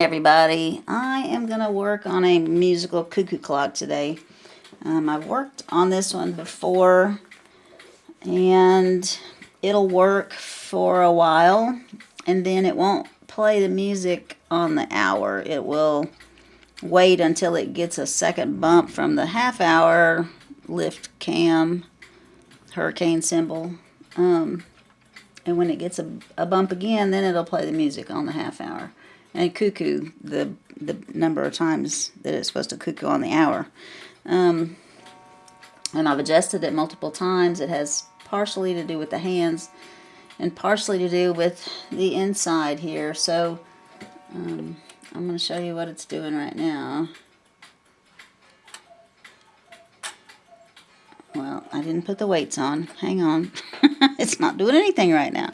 Everybody, I am going to work on a musical cuckoo clock today. I've worked on this one before and it'll work for a while and then it won't play the music on the hour. It will wait until it gets a second bump from the half hour lift cam hurricane symbol. And when it gets a bump again, then it'll play the music on the half hour. And cuckoo, the number of times that it's supposed to cuckoo on the hour. And I've adjusted it multiple times. It has partially to do with the hands and partially to do with the inside here. So I'm going to show you what it's doing right now. Well, I didn't put the weights on. Hang on. It's not doing anything right now.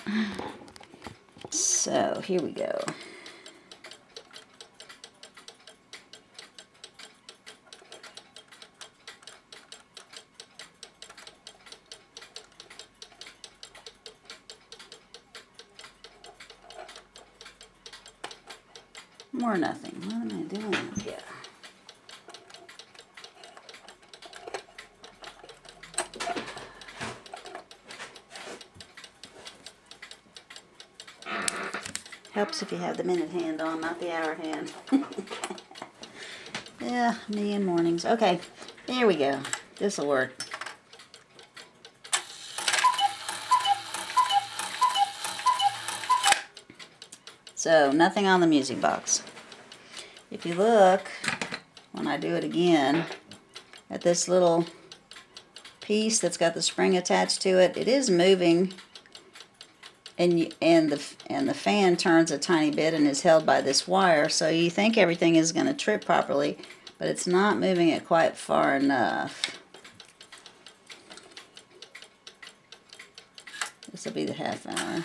So here we go. More nothing. What am I doing up here? Helps if you have the minute hand on, not the hour hand. Yeah, me and mornings. Okay, there we go. This'll work. So, nothing on the music box. If you look, when I do it again, at this little piece that's got the spring attached to it, it is moving, and the fan turns a tiny bit and is held by this wire, so you think everything is going to trip properly, but it's not moving it quite far enough. This will be the half hour.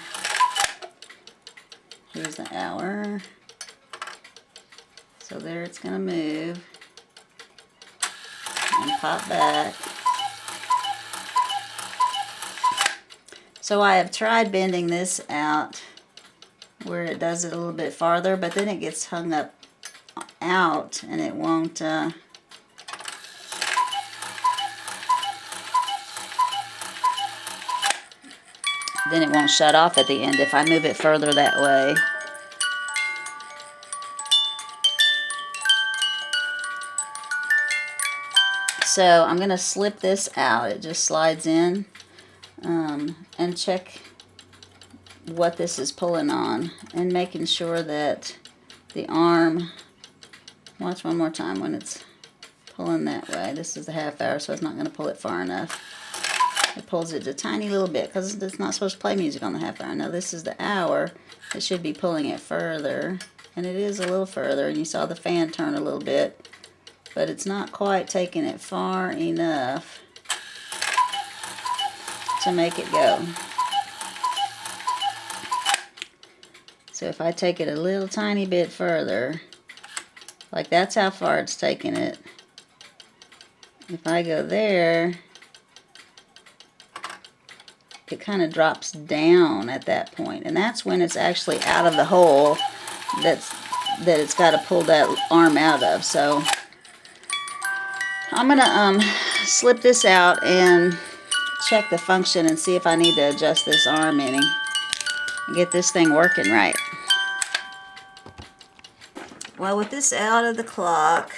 Here's the hour. So there it's going to move and pop back. So I have tried bending this out where it does it a little bit farther, but then it gets hung up out and it won't then it won't shut off at the end if I move it further that way. So I'm going to slip this out. It just slides in, and check what this is pulling on and making sure that the arm, watch one more time when it's pulling that way. This is the half hour, so it's not going to pull it far enough. It pulls it a tiny little bit because it's not supposed to play music on the half hour. Now this is the hour. It should be pulling it further, and it is a little further, and you saw the fan turn a little bit, but it's not quite taking it far enough to make it go. So if I take it a little tiny bit further, like that's how far it's taking it. If I go there, it kind of drops down at that point, and that's when it's actually out of the hole that it's got to pull that arm out of. So I'm gonna slip this out and check the function and see if I need to adjust this arm any and get this thing working right. Well, with this out of the clock,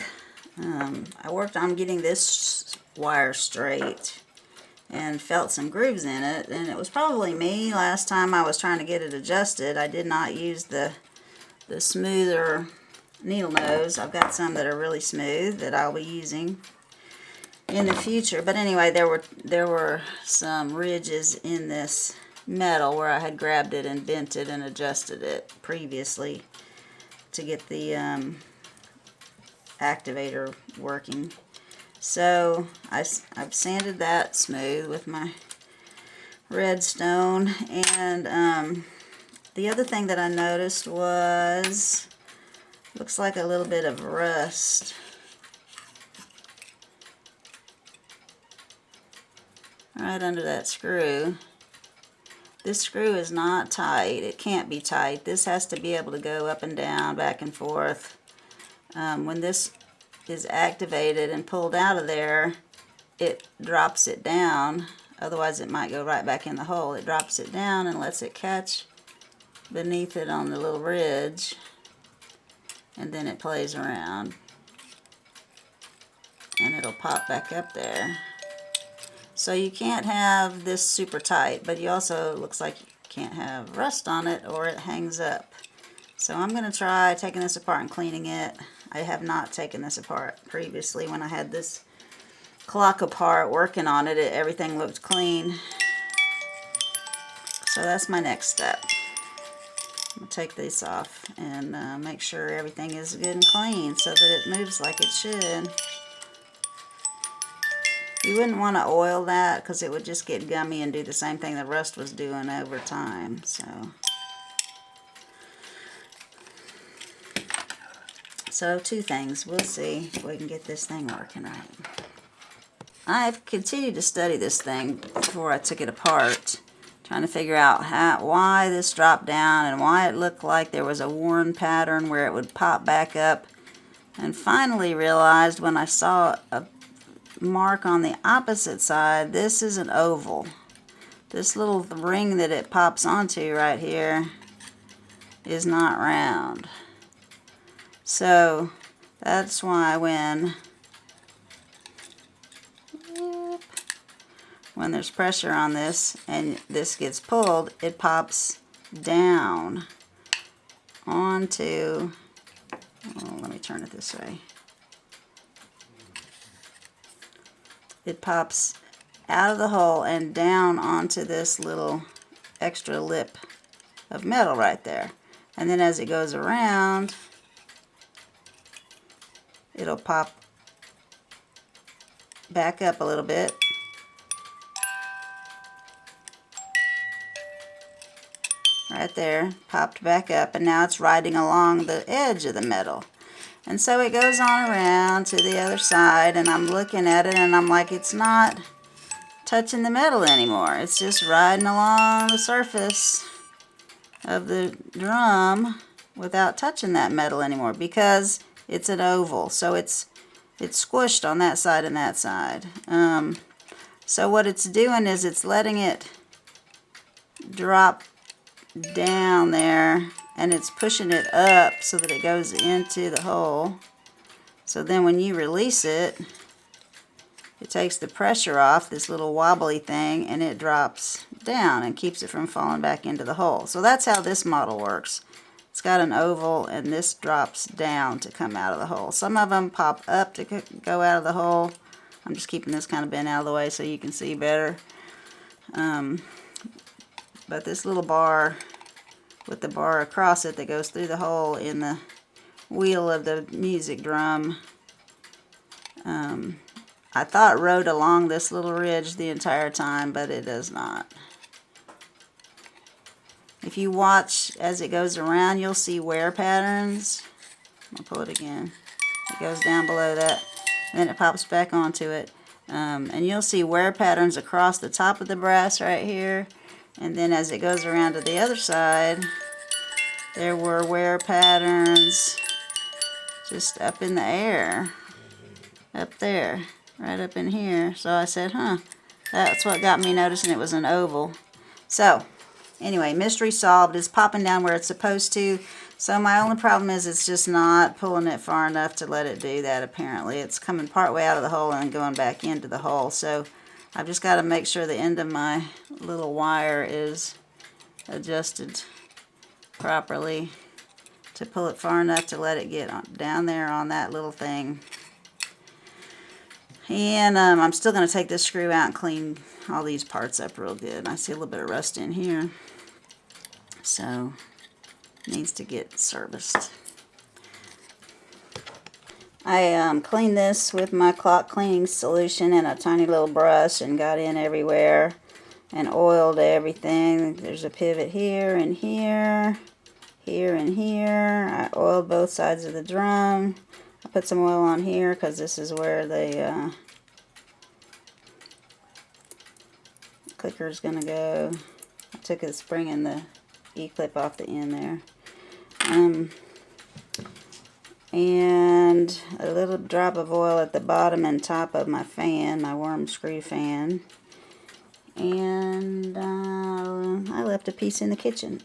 I worked on getting this wire straight and felt some grooves in it, and it was probably me last time I was trying to get it adjusted. I did not use the smoother needle nose. I've got some that are really smooth that I'll be using in the future. But anyway, there were some ridges in this metal where I had grabbed it and bent it and adjusted it previously to get the activator working. So I've sanded that smooth with my redstone, and the other thing that I noticed was, looks like a little bit of rust right under that screw. This screw is not tight. It can't be tight. This has to be able to go up and down, back and forth. When this is activated and pulled out of there, it drops it down. Otherwise it might go right back in the hole. It drops it down and lets it catch beneath it on the little ridge, and then it plays around and it'll pop back up there. So you can't have this super tight, but you also, looks like you can't have rust on it or it hangs up. So I'm going to try taking this apart and cleaning it. I have not taken this apart previously. When I had this clock apart working on it, everything looked clean. So that's my next step. I'm going to take these off and make sure everything is good and clean so that it moves like it should. You wouldn't want to oil that because it would just get gummy and do the same thing the rust was doing over time. So two things. We'll see if we can get this thing working right. I've continued to study this thing before I took it apart, trying to figure out why this dropped down and why it looked like there was a worn pattern where it would pop back up, and finally realized when I saw a mark on the opposite side, this is an oval. This little ring that it pops onto right here is not round. So that's why when there's pressure on this and this gets pulled, it pops down onto, let me turn it this way. It pops out of the hole and down onto this little extra lip of metal right there. And then as it goes around, it'll pop back up a little bit. Right there, popped back up, and now it's riding along the edge of the metal. And so it goes on around to the other side, and I'm looking at it and I'm like, it's not touching the metal anymore. It's just riding along the surface of the drum without touching that metal anymore because it's an oval. So it's squished on that side and that side. So what it's doing is it's letting it drop down there, and it's pushing it up so that it goes into the hole. So then when you release it, it takes the pressure off this little wobbly thing and it drops down and keeps it from falling back into the hole. So that's how this model works. It's got an oval and this drops down to come out of the hole. Some of them pop up to go out of the hole. I'm just keeping this kind of bent out of the way so you can see better. But this little bar with the bar across it that goes through the hole in the wheel of the music drum, I thought rode along this little ridge the entire time, but it does not. If you watch as it goes around, you'll see wear patterns. I'll pull it again. It goes down below that, and then it pops back onto it. And you'll see wear patterns across the top of the brass right here. And then as it goes around to the other side, there were wear patterns just up in the air. Up there. Right up in here. So I said, that's what got me noticing it was an oval. So, anyway, mystery solved. It's popping down where it's supposed to. So my only problem is it's just not pulling it far enough to let it do that, apparently. It's coming part way out of the hole and going back into the hole. So I've just got to make sure the end of my little wire is adjusted properly to pull it far enough to let it get down there on that little thing. And I'm still going to take this screw out and clean all these parts up real good. I see a little bit of rust in here, so it needs to get serviced. I cleaned this with my clock cleaning solution and a tiny little brush and got in everywhere and oiled everything. There's a pivot here and here, here and here. I oiled both sides of the drum. I put some oil on here because this is where the clicker is going to go. I took the spring and the E-clip off the end there. And a little drop of oil at the bottom and top of my fan, my worm screw fan. And I left a piece in the kitchen,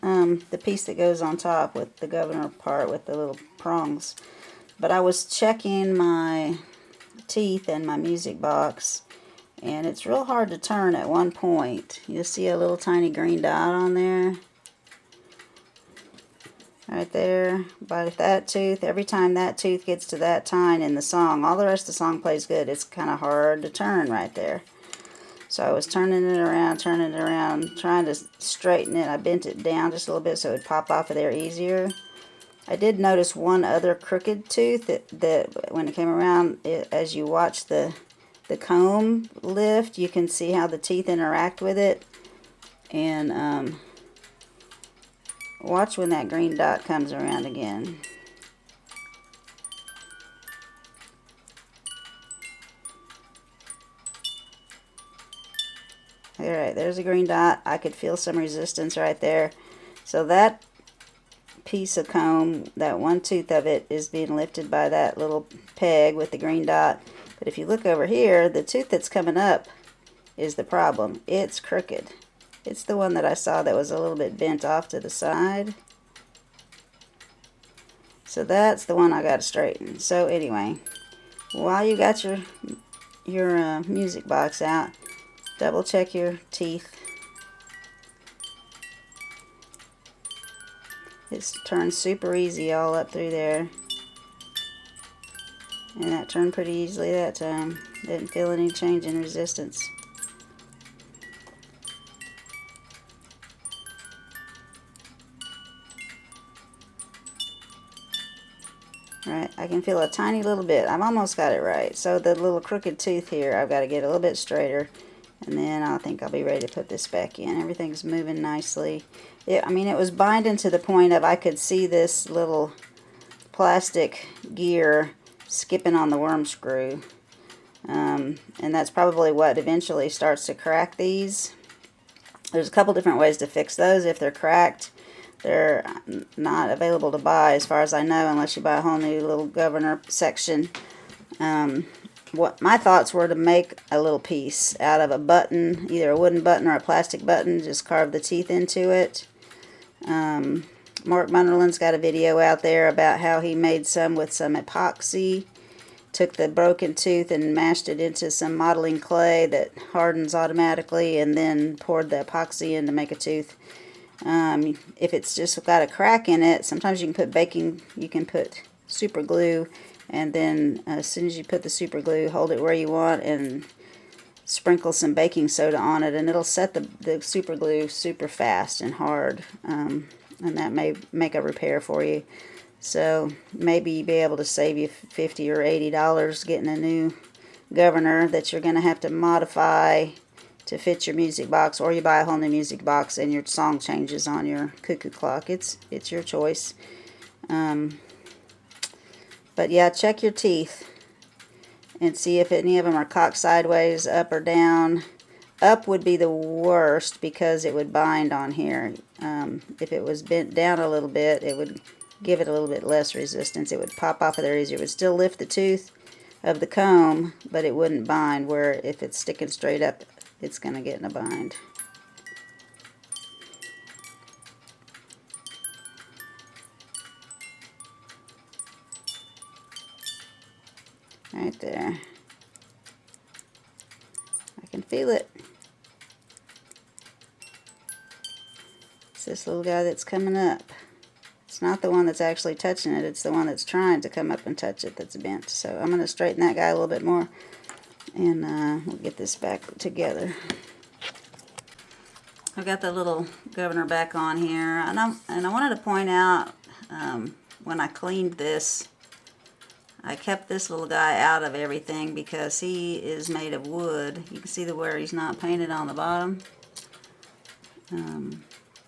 the piece that goes on top with the governor part with the little prongs. But I was checking my teeth and my music box, and it's real hard to turn at one point. You'll see a little tiny green dot on there. Right there. But if that tooth, every time that tooth gets to that tine in the song, all the rest of the song plays good. It's kind of hard to turn right there. So I was turning it around, trying to straighten it. I bent it down just a little bit so it would pop off of there easier. I did notice one other crooked tooth that when it came around, as you watch the comb lift, you can see how the teeth interact with it. And watch when that green dot comes around again. Alright, there's a green dot. I could feel some resistance right there. So that piece of comb, that one tooth of it, is being lifted by that little peg with the green dot. But if you look over here, the tooth that's coming up is the problem. It's crooked. It's the one that I saw that was a little bit bent off to the side. So that's the one I got to straighten. So anyway, while you got your music box out, double check your teeth. It's turned super easy all up through there. And that turned pretty easily that time. Didn't feel any change in resistance. Right, I can feel a tiny little bit. I've almost got it right. So the little crooked tooth here, I've got to get a little bit straighter. And then I think I'll be ready to put this back in. Everything's moving nicely. I mean, it was binding to the point of I could see this little plastic gear skipping on the worm screw. And that's probably what eventually starts to crack these. There's a couple different ways to fix those. If they're cracked, they're not available to buy as far as I know unless you buy a whole new little governor section. What my thoughts were to make a little piece out of a button, either a wooden button or a plastic button, just carve the teeth into it. Mark Munderland's got a video out there about how he made some with some epoxy. Took the broken tooth and mashed it into some modeling clay that hardens automatically, and then poured the epoxy in to make a tooth. If it's just got a crack in it, sometimes you can put super glue, and then as soon as you put the super glue, hold it where you want and sprinkle some baking soda on it, and it'll set the super glue super fast and hard, and that may make a repair for you. So maybe you'll be able to save you $50 or $80 getting a new governor that you're going to have to modify to fit your music box, or you buy a whole new music box and your song changes on your Cuckoo clock. It's your choice. But yeah, check your teeth and see if any of them are cocked sideways, up or down. Up would be the worst because it would bind on here. If it was bent down a little bit, it would give it a little bit less resistance. It would pop off of there easier. It would still lift the tooth of the comb, but it wouldn't bind, where if it's sticking straight up, it's going to get in a bind. Right there. I can feel it. It's this little guy that's coming up. It's not the one that's actually touching it, it's the one that's trying to come up and touch it that's bent. So I'm going to straighten that guy a little bit more, and we'll get this back together. I've got the little governor back on here, and I wanted to point out, when I cleaned this, I kept this little guy out of everything because he is made of wood. You can see where he's not painted on the bottom.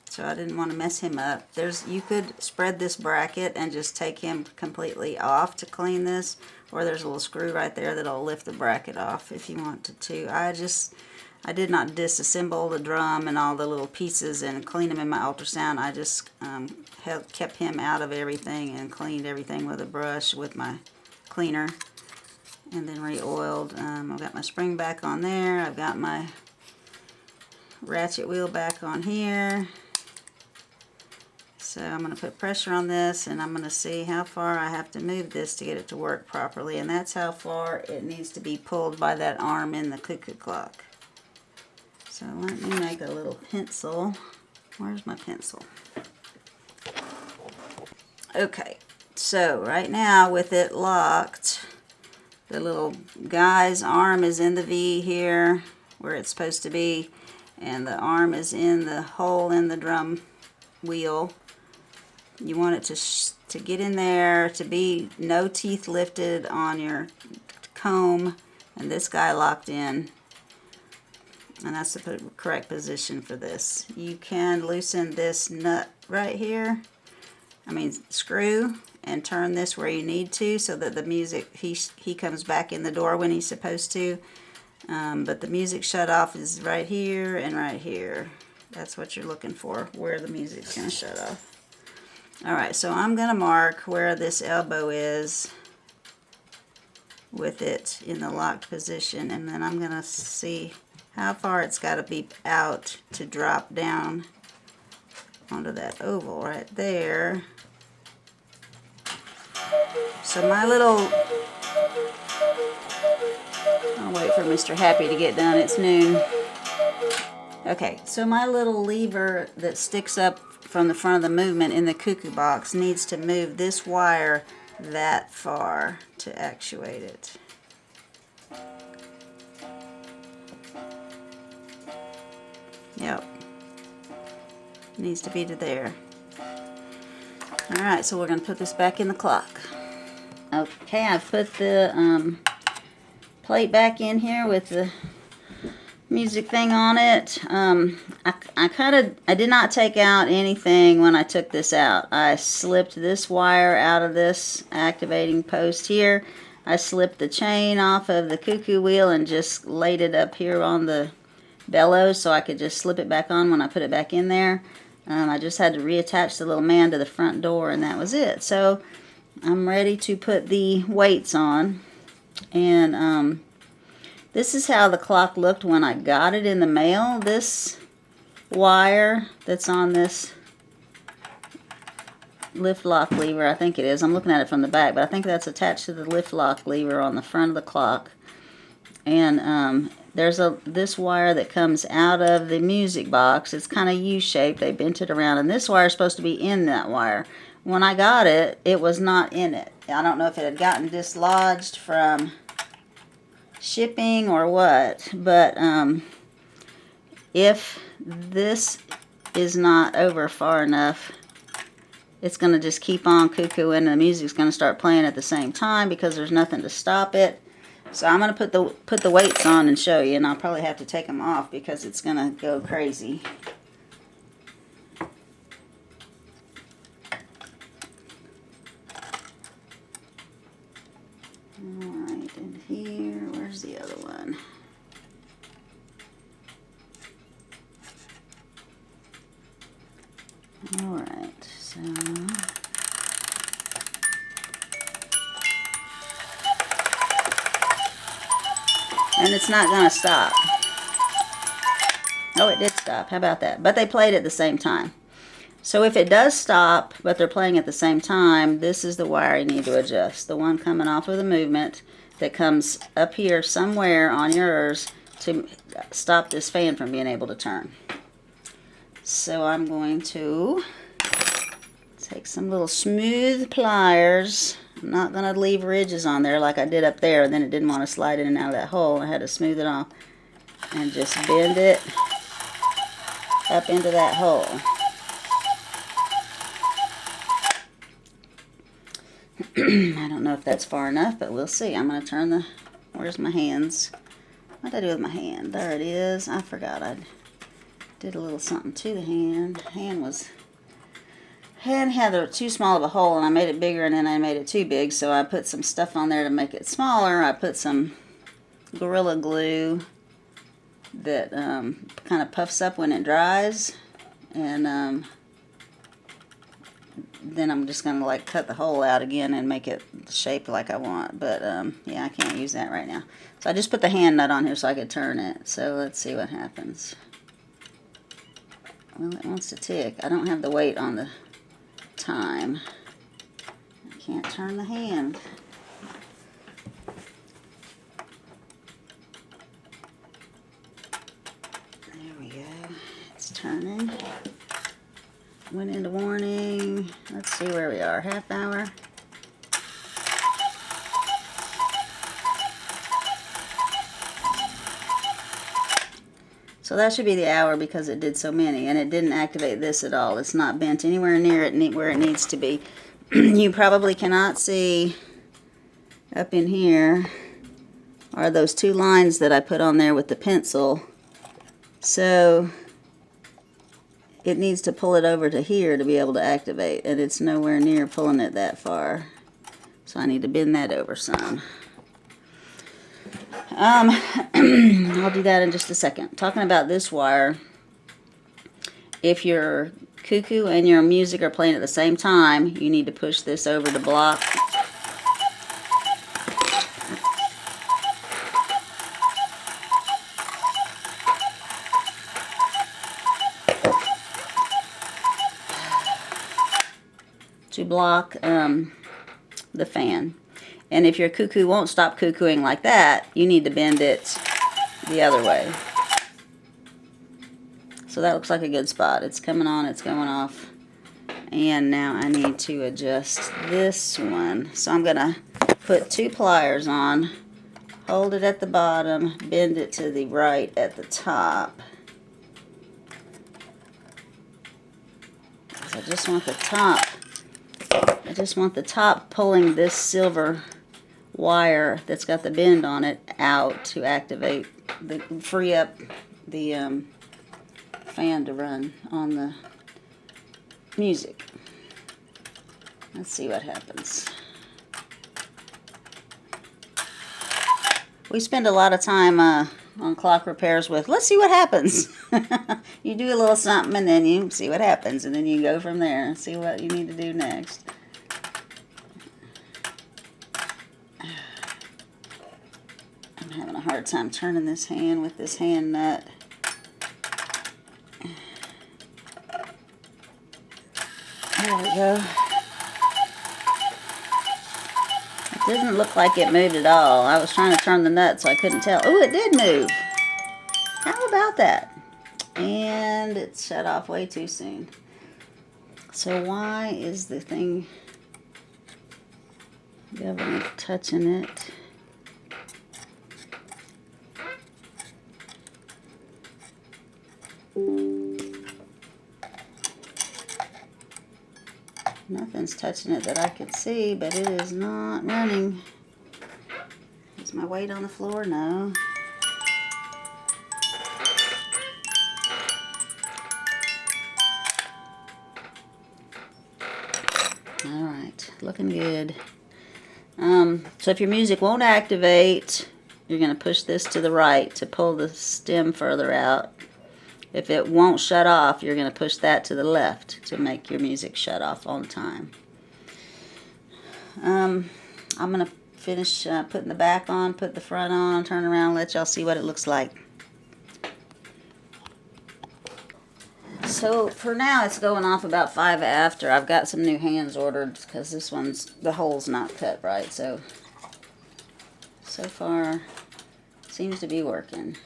So I didn't want to mess him up. You could spread this bracket and just take him completely off to clean this, or there's a little screw right there that'll lift the bracket off if you wanted to. I did not disassemble the drum and all the little pieces and clean them in my ultrasound. I just kept him out of everything and cleaned everything with a brush with my cleaner, and then re-oiled. I've got my spring back on there. I've got my ratchet wheel back on here. So I'm going to put pressure on this, and I'm going to see how far I have to move this to get it to work properly, and that's how far it needs to be pulled by that arm in the cuckoo clock. So let me make a little pencil. Where's my pencil? Okay, so right now with it locked, the little guy's arm is in the V here where it's supposed to be, and the arm is in the hole in the drum wheel. You want it to get in there, to be no teeth lifted on your comb, and this guy locked in. And that's the correct position for this. You can loosen this nut right here, screw, and turn this where you need to so that the music, he comes back in the door when he's supposed to. But the music shut off is right here and right here. That's what you're looking for, where the music's going to shut off. Alright, so I'm going to mark where this elbow is with it in the locked position, and then I'm going to see how far it's got to be out to drop down onto that oval right there. So my little, I'll wait for Mr. Happy to get done, it's noon. Okay, so my little lever that sticks up from the front of the movement in the cuckoo box needs to move this wire that far to actuate it. Yep, needs to be to there. Alright, so we're going to put this back in the clock. Okay, I've put the plate back in here with the music thing on it. I did not take out anything when I took this out. I slipped this wire out of this activating post here. I slipped the chain off of the cuckoo wheel and just laid it up here on the bellows so I could just slip it back on when I put it back in there. I just had to reattach the little man to the front door, and that was it. So I'm ready to put the weights on, and this is how the clock looked when I got it in the mail. This wire that's on this lift lock lever, I think it is. I'm looking at it from the back, but I think that's attached to the lift lock lever on the front of the clock. And there's this wire that comes out of the music box. It's kind of U-shaped. They bent it around, and this wire is supposed to be in that wire. When I got it, it was not in it. I don't know if it had gotten dislodged from shipping or what, but if this is not over far enough, it's going to just keep on cuckooing, and the music's going to start playing at the same time because there's nothing to stop it. So I'm going to put the weights on and show you, and I'll probably have to take them off because it's going to go crazy. Alright, and here, where's the other one? Alright, so and it's not going to stop. Oh, it did stop. How about that? But they played at the same time. So if it does stop, but they're playing at the same time, this is the wire you need to adjust. The one coming off of the movement that comes up here somewhere on yours to stop this fan from being able to turn. So I'm going to take some little smooth pliers. I'm not going to leave ridges on there like I did up there, and then it didn't want to slide in and out of that hole. I had to smooth it off and just bend it up into that hole. I don't know if that's far enough, but we'll see. I'm going to turn the, where's my hands? What did I do with my hand? There it is. I forgot I did a little something to the hand. Hand had too small of a hole, and I made it bigger, and then I made it too big, so I put some stuff on there to make it smaller. I put some Gorilla Glue that kind of puffs up when it dries, and then I'm just gonna like cut the hole out again and make it shaped like I want. But yeah, I can't use that right now. So I just put the hand nut on here so I could turn it. So let's see what happens. Well, it wants to tick. I don't have the weight on the time. I can't turn the hand. There we go. It's turning. Went into warning. Let's see where we are. Half hour. So that should be the hour because it did so many, and it didn't activate this at all. It's not bent anywhere near it where it needs to be. You probably cannot see up in here are those two lines that I put on there with the pencil. So it needs to pull it over to here to be able to activate, and it's nowhere near pulling it that far. So I need to bend that over some. I'll do that in just a second. Talking about this wire, if your Cuckoo and your music are playing at the same time, you need to push this over to block. To block the fan. And if your Cuckoo won't stop cuckooing like that, you need to bend it the other way. So that looks like a good spot. It's coming on, it's going off. And now I need to adjust this one. So I'm going to put two pliers on, hold it at the bottom, bend it to the right at the top. I just want the top. I just want the top pulling this silver wire that's got the bend on it out to activate, free up the fan to run on the music. Let's see what happens. We spend a lot of time on clock repairs with, let's see what happens. You do a little something and then you see what happens, and then you go from there and see what you need to do next. I'm having a hard time turning this hand with this hand nut. There we go. It didn't look like it moved at all. I was trying to turn the nut so I couldn't tell. Oh, it did move. How about that? And it shut off way too soon. So why is the thing government touching it? Nothing's touching it that I could see, but it is not running. Is my weight on the floor? No. Alright, looking good. So if your music won't activate, you're going to push this to the right to pull the stem further out. If it won't shut off, you're going to push that to the left to make your music shut off on time. I'm going to finish putting the back on, put the front on, turn around, let y'all see what it looks like. So for now, it's going off about 5 after. I've got some new hands ordered because this one's, the hole's not cut right. So far, seems to be working.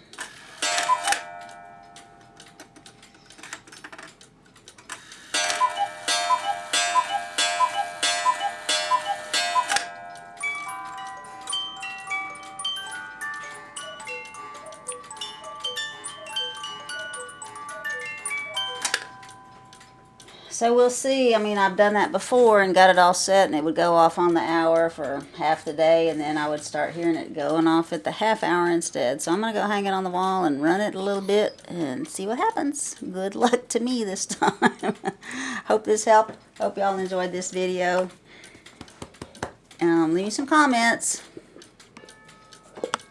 So we'll see. I mean, I've done that before and got it all set, and it would go off on the hour for half the day, and then I would start hearing it going off at the half hour instead. So I'm going to go hang it on the wall and run it a little bit and see what happens. Good luck to me this time. Hope this helped. Hope y'all enjoyed this video. Leave me some comments.